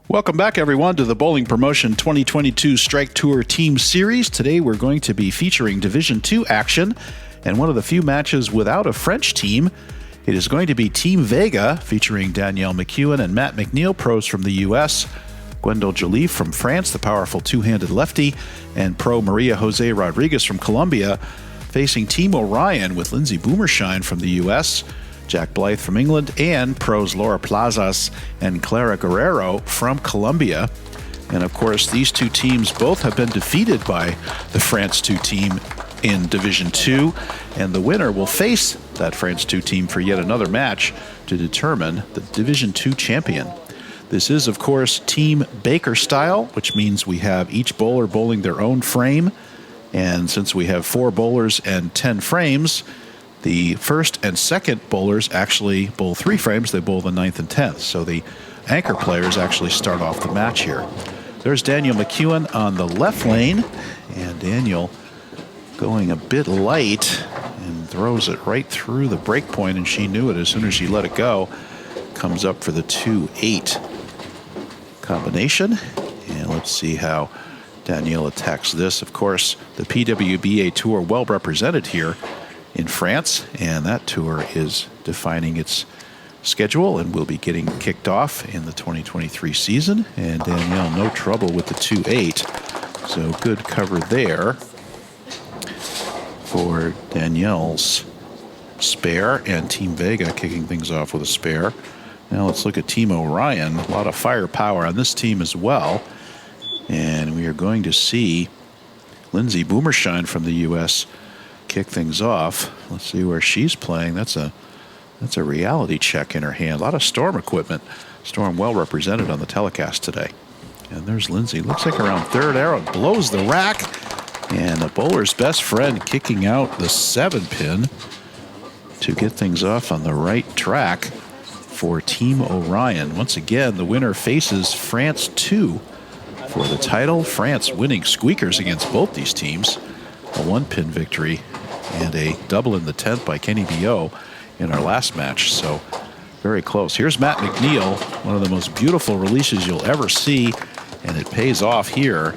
Welcome back, everyone, to the Bowling Promotion 2022 Strike Tour Team Series. Today we're going to be featuring Division II action and one of the few matches without a French team. It is going to be Team Vega, featuring Danielle McEwen and Matt McNeil, pros from the U.S., Gwendol Joliffe from France, the powerful two-handed lefty, and pro Maria Jose Rodriguez from Colombia, facing Team Orion with Lindsay Boomershine from the U.S., Jack Blythe from England, and pros Laura Plazas and Clara Guerrero from Colombia. And of course, these two teams both have been defeated by the France 2 team in Division 2, and the winner will face that France 2 team for yet another match to determine the Division 2 champion. This is, of course, Team Baker style, which means we have each bowler bowling their own frame. And since we have 4 bowlers and 10 frames, the first and second bowlers actually bowl 3 frames. They bowl the 9th and 10th. So the anchor players actually start off the match here. There's Danielle McEwen on the left lane. And Danielle going a bit light and throws it right through the break point, and she knew it as soon as she let it go. Comes up for the 2-8 combination. And let's see how Danielle attacks this. Of course, the PWBA Tour well represented here in France, and that tour is defining its schedule and will be getting kicked off in the 2023 season. And Danielle, no trouble with the 2-8, so good cover there for Danielle's spare, and Team Vega kicking things off with a spare. Now let's look at Team Orion. A lot of firepower on this team as well, and we are going to see Lindsay Boomershine from the U.S. kick things off. Let's see where she's playing. That's a reality check in her hand. A lot of Storm equipment. Storm well represented on the telecast today. And there's Lindsay. Looks like around third arrow. Blows the rack. And the bowler's best friend kicking out the 7-pin to get things off on the right track for Team Orion. Once again, the winner faces France 2 for the title. France winning squeakers against both these teams. A 1-pin victory and a double in the 10th by Kenny B.O. in our last match. So very close. Here's Matt McNeil, one of the most beautiful releases you'll ever see, and it pays off here,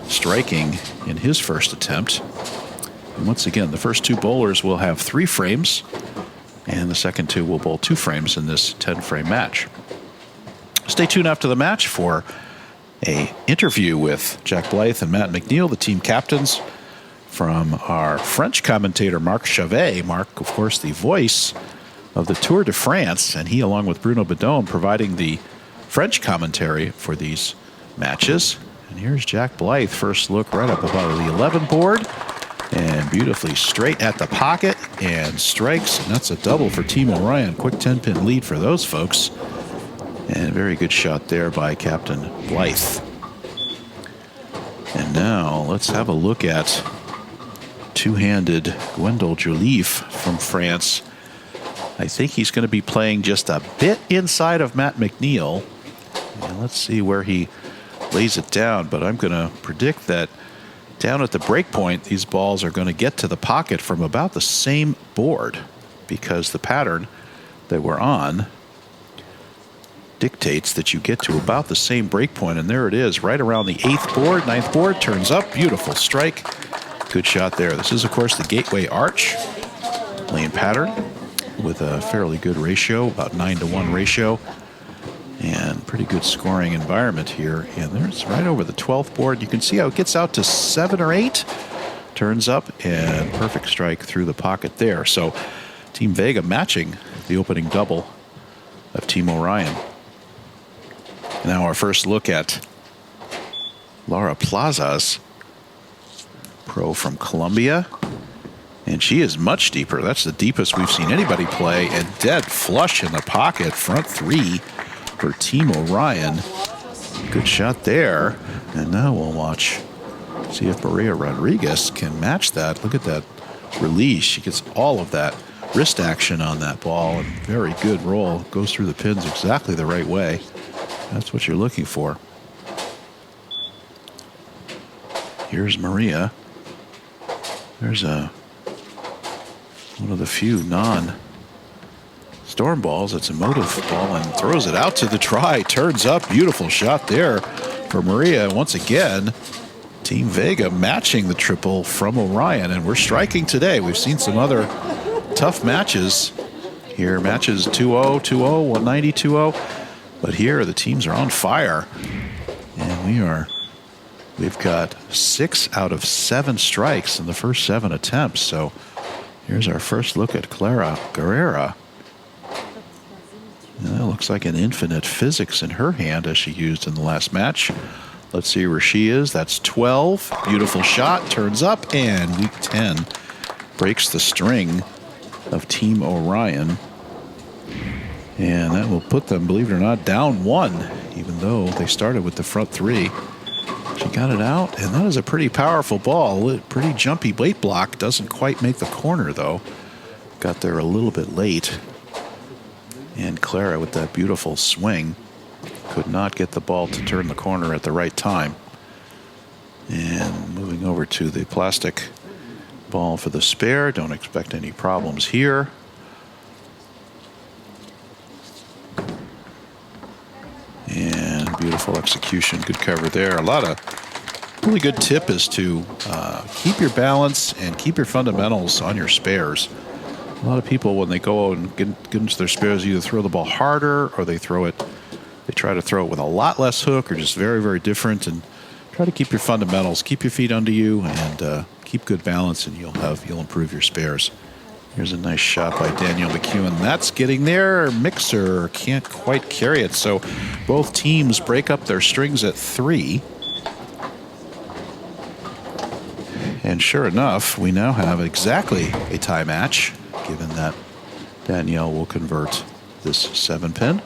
striking in his first attempt. And once again, the first 2 bowlers will have 3 frames, and the second 2 will bowl 2 frames in this 10-frame match. Stay tuned after the match for an interview with Jack Blythe and Matt McNeil, the team captains, from our French commentator, Marc Chavet. Marc, of course, the voice of the Tour de France, and he, along with Bruno Bedone, providing the French commentary for these matches. And here's Jack Blythe, first look right up above the 11 board, and beautifully straight at the pocket, and strikes, and that's a double for Team Orion. Quick 10-pin lead for those folks, and a very good shot there by Captain Blythe. And now let's have a look at two-handed Gwendol Joliffe from France. I think he's going to be playing just a bit inside of Matt McNeil. And let's see where he lays it down, but I'm going to predict that down at the break point, these balls are going to get to the pocket from about the same board, because the pattern that we're on dictates that you get to about the same break point, and there it is, right around the 8th board. 9th board turns up, beautiful strike. Good shot there. This is, of course, the Gateway Arch lane pattern with a fairly good ratio, about 9-to-1 ratio, and pretty good scoring environment here. And there's right over the 12th board. You can see how it gets out to 7 or 8, turns up, and perfect strike through the pocket there. So Team Vega matching the opening double of Team Orion. Now our first look at Laura Plazas, pro from Colombia, and she is much deeper. That's the deepest we've seen anybody play, and dead flush in the pocket, front 3 for Team Orion. Good shot there. And now we'll watch, see if Maria Rodriguez can match that. Look at that release. She gets all of that wrist action on that ball, and very good roll. Goes through the pins exactly the right way. That's what you're looking for. Here's Maria. There's one of the few non-storm balls. It's a motive ball and throws it out to the try. Turns up. Beautiful shot there for Maria. Once again, Team Vega matching the triple from Orion, and we're striking today. We've seen some other tough matches here. Matches 2-0, 2-0, 190, 2-0. But here the teams are on fire. And we've got 6 out of 7 strikes in the first 7 attempts. So here's our first look at Clara Guerrera. And that looks like an infinite physics in her hand as she used in the last match. Let's see where she is. That's 12. Beautiful shot. Turns up. And week 10 breaks the string of Team Orion. And that will put them, believe it or not, down 1, even though they started with the front 3. She got it out, and that is a pretty powerful ball. Pretty jumpy weight block. Doesn't quite make the corner, though. Got there a little bit late. And Clara, with that beautiful swing, could not get the ball to turn the corner at the right time. And moving over to the plastic ball for the spare. Don't expect any problems here. And beautiful execution. Good cover there. A lot of really good tip is to keep your balance and keep your fundamentals on your spares. A lot of people, when they go and get into their spares, either throw the ball harder or they try to throw it with a lot less hook or just very, very different. And try to keep your fundamentals, keep your feet under you, and keep good balance, and you'll improve your spares. Here's a nice shot by Danielle McEwen. That's getting there. Mixer can't quite carry it. So both teams break up their strings at 3. And sure enough, we now have exactly a tie match, given that Danielle will convert this 7-pin.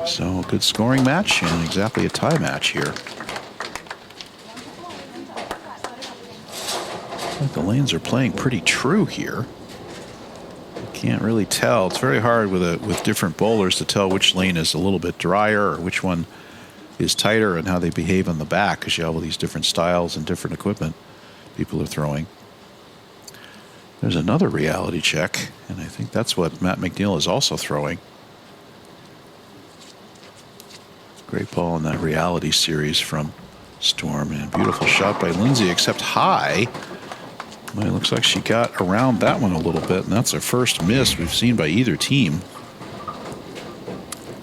So a good scoring match and exactly a tie match here. The lanes are playing pretty true here. You can't really tell. It's very hard with different bowlers to tell which lane is a little bit drier or which one is tighter and how they behave on the back, because you have all these different styles and different equipment people are throwing. There's another reality check, and I think that's what Matt McNeil is also throwing. Great ball in that reality series from Storm, and beautiful shot by Lindsay, except high. Well, it looks like she got around that one a little bit, and that's a first miss we've seen by either team.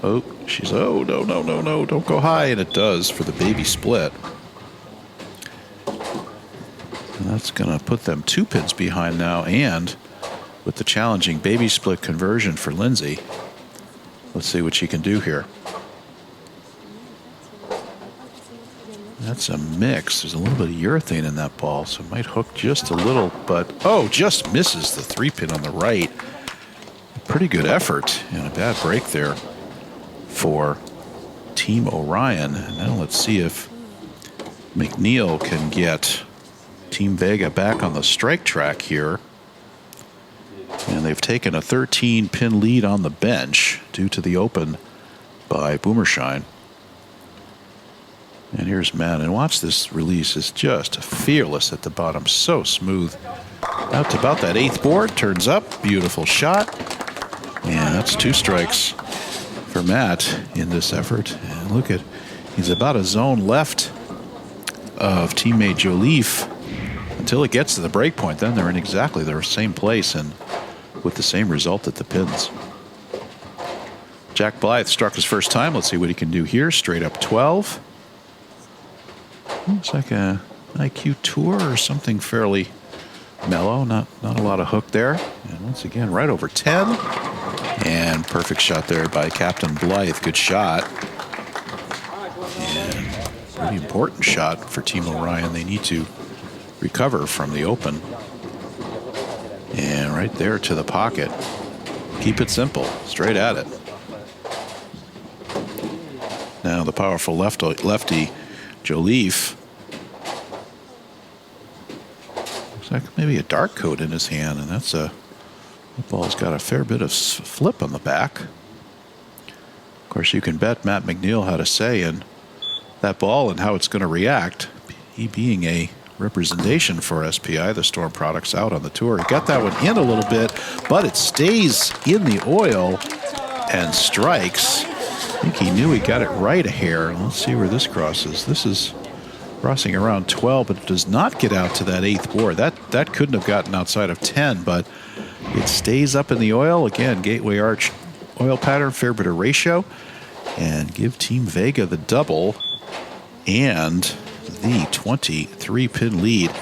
Oh, no, don't go high, and it does for the baby split. And that's going to put them 2 pins behind now, and with the challenging baby split conversion for Lindsay. Let's see what she can do here. That's a mix. There's a little bit of urethane in that ball, so it might hook just a little, but just misses the 3-pin on the right. Pretty good effort and a bad break there for Team Orion. And now let's see if McNeil can get Team Vega back on the strike track here. And they've taken a 13-pin lead on the bench due to the open by Boomershine. And here's Matt, and watch this release. Is just fearless at the bottom, so smooth. Out to about that 8th board, turns up, beautiful shot. And that's 2 strikes for Matt in this effort. And look at, he's about a zone left of teammate Joliffe until it gets to the break point. Then they're in exactly the same place and with the same result at the pins. Jack Blythe struck his first time. Let's see what he can do here. Straight up 12. Looks like a IQ Tour or something fairly mellow. Not a lot of hook there. And once again, right over 10. And perfect shot there by Captain Blythe. Good shot. And pretty important shot for Team Orion. They need to recover from the open. And right there to the pocket. Keep it simple. Straight at it. Now the powerful lefty, Joliffe. Looks like maybe a dark coat in his hand, and that ball's got a fair bit of flip on the back. Of course, you can bet Matt McNeil had a say in that ball and how it's going to react. He being a representation for SPI, the Storm products out on the tour. He got that one in a little bit, but it stays in the oil and strikes. I think he knew he got it right a hair. Let's see where this crosses. This is crossing around 12, but it does not get out to that 8th board. That couldn't have gotten outside of 10, but it stays up in the oil. Again, Gateway Arch oil pattern, fair bit of ratio, and give Team Vega the double and the 23-pin lead.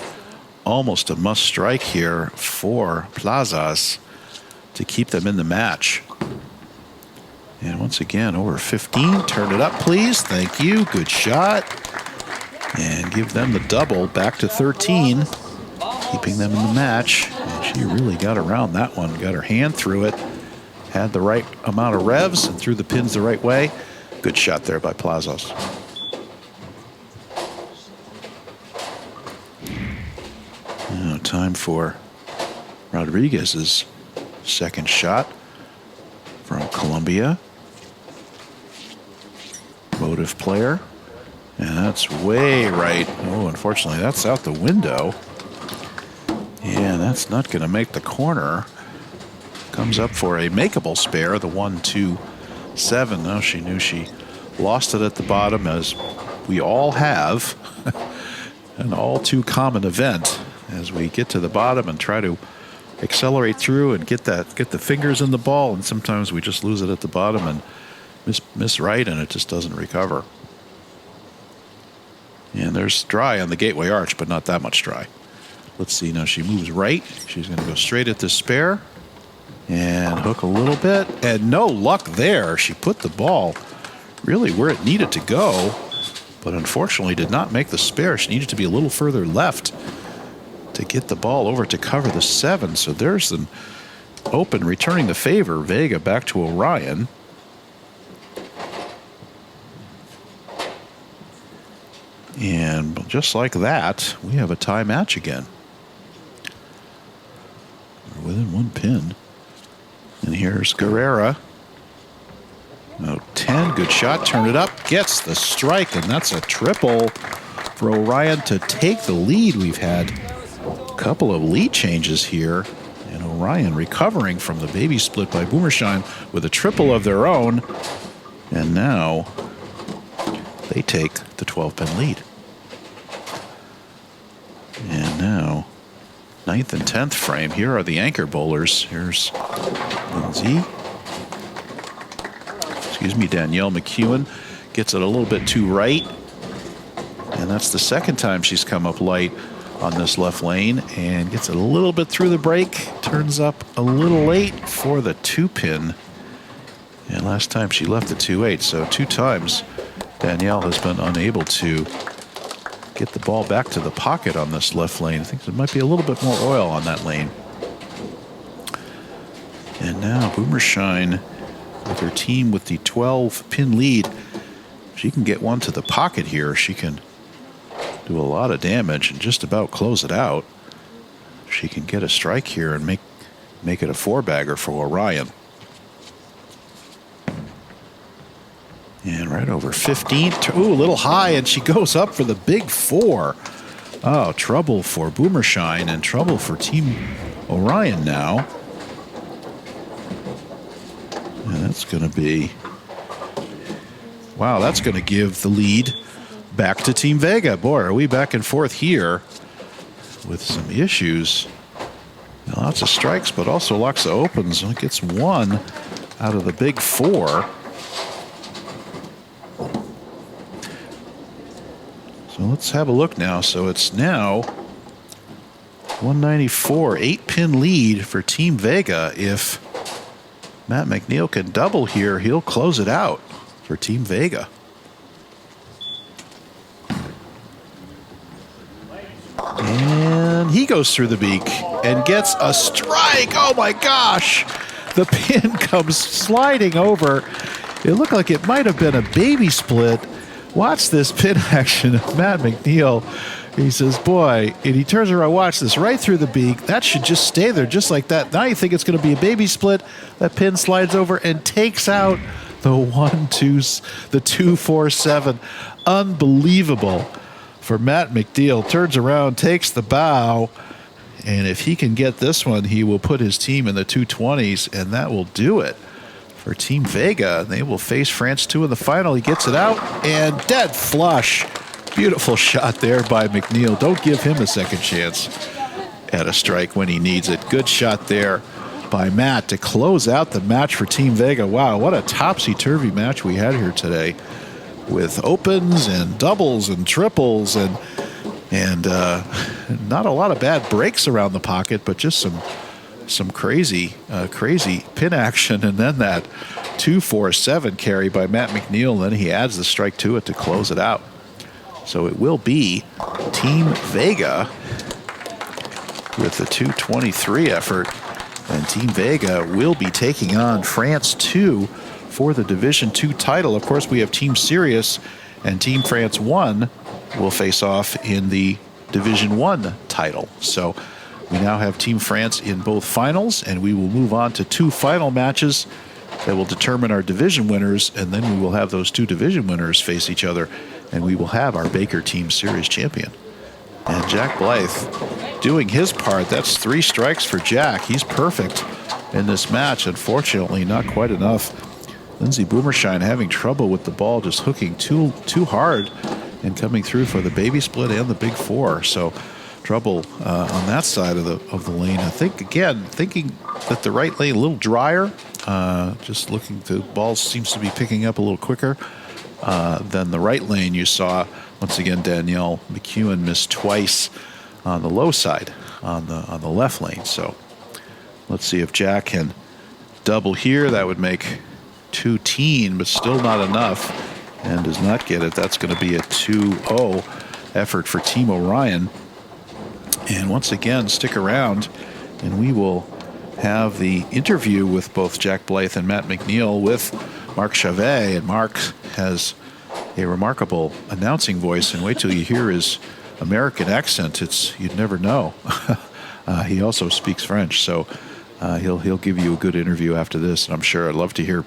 Almost a must strike here for Plazas to keep them in the match. And once again, over 15. Turn it up, please. Thank you. Good shot. And give them the double back to 13, keeping them in the match. And she really got around that one. Got her hand through it. Had the right amount of revs and threw the pins the right way. Good shot there by Plazas. Now time for Rodriguez's second shot from Colombia. Motive player. And that's way right. Oh, unfortunately, that's out the window. And that's not going to make the corner. Comes up for a makeable spare, the 1-2-7. Now she knew she lost it at the bottom, as we all have. An all too common event as we get to the bottom and try to accelerate through and get the fingers in the ball, and sometimes we just lose it at the bottom and miss right, and it just doesn't recover. And there's dry on the Gateway Arch, but not that much dry. Let's see, now she moves right. She's going to go straight at this spare and hook a little bit, and no luck there. She put the ball really where it needed to go, but unfortunately did not make the spare. She needed to be a little further left to get the ball over to cover the 7. So there's an open, returning the favor. Vega back to Orion. And just like that, we have a tie match again. We're within 1 pin. And here's Guerrera. Oh, 10, good shot, turn it up, gets the strike, and that's a triple for Orion to take the lead. We've had a couple of lead changes here, and Orion recovering from the baby split by Boomershine with a triple of their own, and now they take the 12-pin lead. And now, 9th and 10th frame. Here are the anchor bowlers. Here's Lindsay. Danielle McEwen gets it a little bit too right. And that's the second time she's come up light on this left lane, and gets it a little bit through the break. Turns up a little late for the 2-pin. And last time she left the 2-8. So 2 times Danielle has been unable to get the ball back to the pocket on this left lane. I think there might be a little bit more oil on that lane. And now Boomershine with her team with the 12-pin lead. If she can get one to the pocket here, she can do a lot of damage and just about close it out. She can get a strike here and make it a 4-bagger for Orion. And right over 15. Ooh, a little high, and she goes up for the big 4. Oh, trouble for Boomershine and trouble for Team Orion now. And that's going to be... Wow, that's going to give the lead back to Team Vega. Boy, are we back and forth here with some issues. Lots of strikes, but also lots of opens. It gets 1 out of the big 4. So let's have a look now. So it's now 194, 8-pin lead for Team Vega. If Matt McNeil can double here, he'll close it out for Team Vega. And he goes through the beak and gets a strike. Oh my gosh! The pin comes sliding over It looked like it might have been a baby split. Watch this pin action of Matt McNeil. He says, boy, and he turns around, watch this, right through the beak. That should just stay there just like that. Now you think it's going to be a baby split. That pin slides over and takes out the 2-4-7. Unbelievable for Matt McNeil. Turns around, takes the bow. And if he can get this one, he will put his team in the 220s, and that will do it for Team Vega. They will face France 2 in the final. He gets it out, and dead flush. Beautiful shot there by McNeil. Don't give him a second chance at a strike when he needs it. Good shot there by Matt to close out the match for Team Vega. Wow, what a topsy-turvy match we had here today with opens and doubles and triples and not a lot of bad breaks around the pocket, but just some crazy pin action, and then that 2-4-7 carry by Matt McNeil. Then he adds the strike to it to close it out. So it will be Team Vega with the 223 effort, and Team Vega will be taking on France 2 for the Division 2 title. Of course, we have Team Sirius and Team France 1 will face off in the Division 1 title. So we now have Team France in both finals, and we will move on to 2 final matches that will determine our division winners, and then we will have those 2 division winners face each other, and we will have our Baker Team Series champion. And Jack Blythe doing his part. That's 3 strikes for Jack. He's perfect in this match. Unfortunately, not quite enough. Lindsey Boomershine having trouble with the ball, just hooking too hard and coming through for the baby split and the big 4. So trouble on that side of the lane. I think, again, thinking that the right lane a little drier. Just looking, the ball seems to be picking up a little quicker than the right lane. You saw, once again, Danielle McEwen missed twice on the low side on the left lane. So let's see if Jack can double here. That would make 2-teen, but still not enough, and does not get it. That's going to be a 2-0 effort for Team Orion. And once again, stick around, and we will have the interview with both Jack Blythe and Matt McNeil with Mark Chavet. And Mark has a remarkable announcing voice, and wait till you hear his American accent. You'd never know. He also speaks French, so he'll give you a good interview after this, and I'm sure I'd love to hear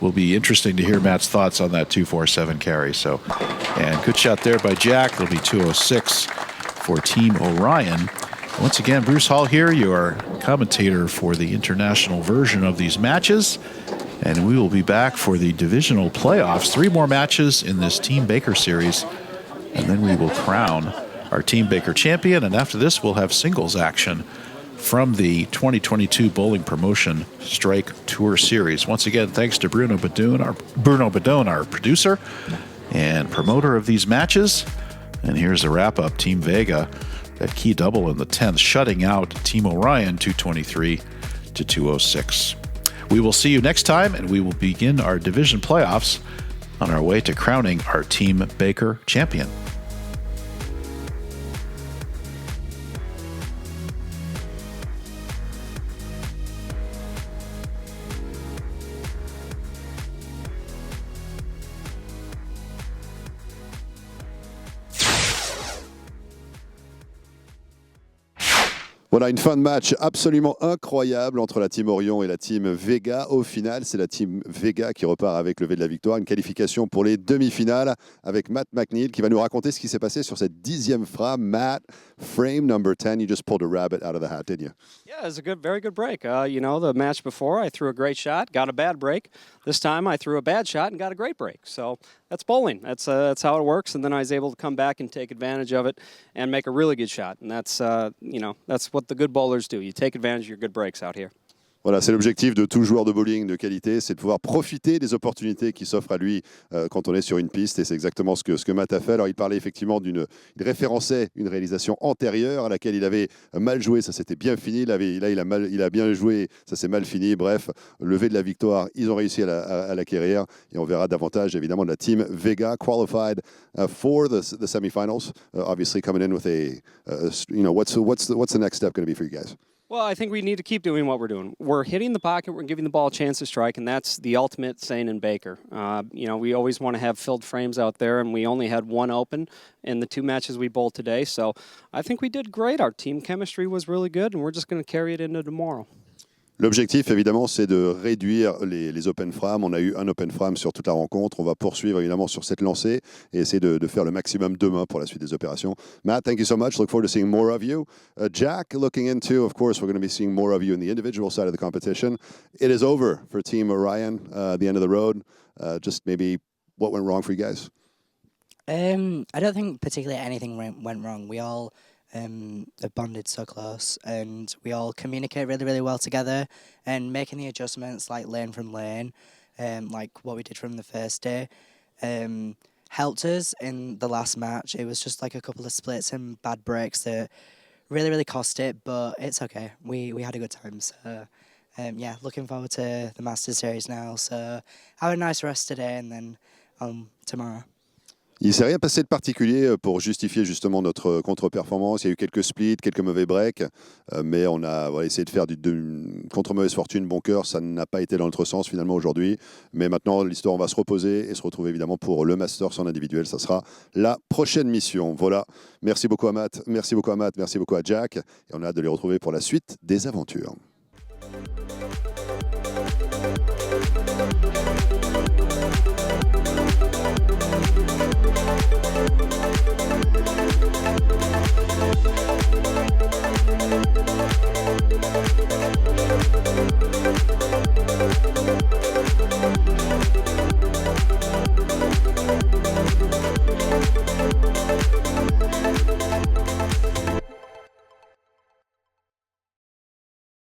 will be interesting to hear Matt's thoughts on that 2-4-7 carry. So, and good shot there by Jack. It'll be 206 for Team Orion. Once again, Bruce Hall here, your commentator for the international version of these matches, and we will be back for the divisional playoffs. 3 more matches in this Team Baker series, and then we will crown our Team Baker champion, and after this we'll have singles action from the 2022 Bowling Promotion Strike Tour Series. Once again, thanks to Bruno Bedone, our producer and promoter of these matches. And here's a wrap-up. Team Vega, that key double in the 10th, shutting out Team Orion 223-206. We will see you next time, and we will begin our division playoffs on our way to crowning our Team Baker champion. Voilà, une fin de match absolument incroyable entre la team Orion et la team Vega. Au final, c'est la team Vega qui repart avec le lever de la victoire. Une qualification pour les demi-finales avec Matt McNeil qui va nous raconter ce qui s'est passé sur cette 10e frame. Matt, frame number 10, you just pulled a rabbit out of the hat, didn't you? Yeah, it was a very good break. The match before, I threw a great shot, got a bad break. This time, I threw a bad shot and got a great break. So that's bowling. That's how it works. And then I was able to come back and take advantage of it and make a really good shot. And that's what the good bowlers do. You take advantage of your good breaks out here. Voilà, c'est l'objectif de tout joueur de bowling de qualité, c'est de pouvoir profiter des opportunités qui s'offrent à lui quand on est sur une piste, et c'est exactement ce que Matt a fait. Alors il parlait effectivement il référençait une réalisation antérieure à laquelle il avait mal joué, ça s'était bien fini, il a bien joué, ça s'est mal fini, bref, lever de la victoire, ils ont réussi à l'acquérir, et on verra davantage évidemment de la team Vega, qualified for the semifinals, obviously coming in with what's the next step going to be for you guys? Well, I think we need to keep doing what we're doing. We're hitting the pocket, we're giving the ball a chance to strike, and that's the ultimate saying in Baker. We always want to have filled frames out there, and we only had one open in the 2 matches we bowled today. So I think we did great. Our team chemistry was really good, and we're just going to carry it into tomorrow. L'objectif, évidemment, c'est de réduire les open frames. On a eu un open frame sur toute la rencontre. On va poursuivre, évidemment, sur cette lancée et essayer de faire le maximum demain pour la suite des opérations. Matt, thank you so much. Look forward to seeing more of you. Jack, looking into, of course, we're going to be seeing more of you in the individual side of the competition. It is over for Team Orion, the end of the road. Just maybe what went wrong for you guys? I don't think particularly anything went wrong. We all have bonded so close, and we all communicate really, really well together, and making the adjustments like lane from lane, like what we did from the first day, helped us in the last match. It was just like a couple of splits and bad breaks that really, really cost it, but it's okay. We had a good time, so yeah, looking forward to the Masters Series now. So have a nice rest today, and then tomorrow. Il ne s'est rien passé de particulier pour justifier justement notre contre-performance. Il y a eu quelques splits, quelques mauvais breaks, mais on a essayé de faire contre mauvaise fortune, bon cœur. Ça n'a pas été dans notre sens finalement aujourd'hui. Mais maintenant, l'histoire, on va se reposer et se retrouver évidemment pour le Masters en individuel. Ça sera la prochaine mission. Voilà. Merci beaucoup à Matt, merci beaucoup à Matt, merci beaucoup à Jack. Et on a hâte de les retrouver pour la suite des aventures.